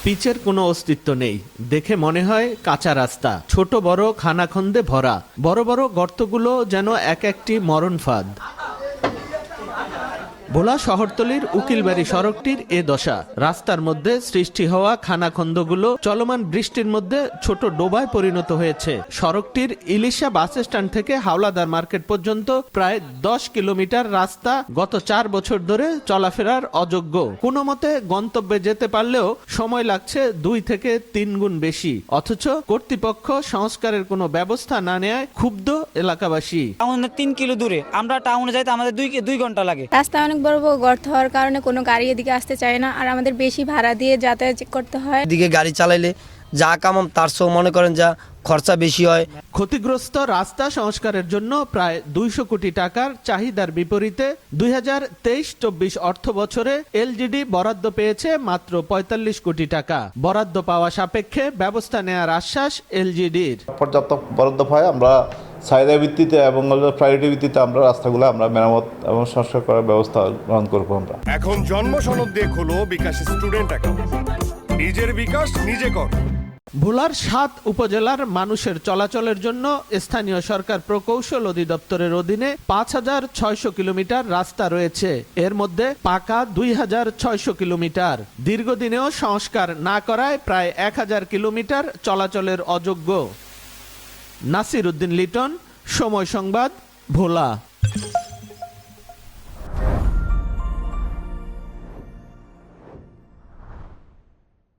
পিচের কোনো অস্তিত্ব নেই, দেখে মনে হয় কাঁচা রাস্তা, ছোট বড় খানাখন্দে ভরা, বড় বড় গর্তগুলো যেন এক একটি মরণ ফাঁদ। ভোলা শহরতলির উকিলবাড়ি সড়কটির এ দশা। রাস্তার মধ্যে সৃষ্টি হওয়া খানাখন্দগুলো চলমান বৃষ্টির মধ্যে ছোট ডোবায় পরিণত হয়েছে। সড়কটির ইলিশা বাস স্ট্যান্ড থেকে হাওলাদার মার্কেট পর্যন্ত প্রায় 10 কিলোমিটার রাস্তা গত 4 বছর ধরে চলাফেরার অযোগ্য। কোনো মতে গন্তব্যে যেতে পারলেও সময় লাগছে 2 থেকে 3 গুণ বেশি, অথচ কর্তৃপক্ষ সংস্কারের কোনো ব্যবস্থা না নেয় ক্ষুব্ধ এলাকাবাসী। 3 কিলো দূরে আমরা টাউনে যাইতে আমাদের 2 ঘন্টা লাগে। রাস্তা অনেক বড় বড় গর্ত হওয়ার কারণে কোনো গাড়ি এদিকে আসতে চায় না, আর আমাদের বেশি ভাড়া দিয়ে যাতায়াত করতে হয়। এদিকে গাড়ি চালাইলে যা কামাম তার সব মনে করেন যা খরচা বেশি হয়। ক্ষতিগ্রস্ত রাস্তা সংস্কারের জন্য প্রায় 200 কোটি টাকার চাহিদার বিপরীতে 2023-24 অর্থ বছরে এলজিডি বরাদ্দ পেয়েছে মাত্র 45 কোটি টাকা। বরাদ্দ পাওয়া সাপেক্ষে ব্যবস্থা নেওয়ার আশ্বাস এলজিডির। পর্যাপ্ত বরাদ্দ পায় আমরা চাহিদা ভিত্তিতে এবং প্রায়োরিটি ভিত্তিতে আমরা রাস্তাগুলো আমরা মেরামত এবং সংস্কার করার ব্যবস্থা গ্রহণ করবো। আমরা এখন জন্ম সনদ দিয়ে খোলো বিকাশ স্টুডেন্ট অ্যাকাউন্ট, নিজের বিকাশ নিজে কর। ভোলার 7 উপজেলার মানুষের চলাচলের জন্য স্থানীয় সরকার প্রকৌশল অধিদপ্তরের অধীনে 5,600 কিলোমিটার রাস্তা রয়েছে। এর মধ্যে পাকা 2,600 কিলোমিটার। দীর্ঘদিনেও সংস্কার না করায় প্রায় 1,000 কিলোমিটার চলাচলের অযোগ্য। নাসির উদ্দিন লিটন, সময় সংবাদ, ভোলা।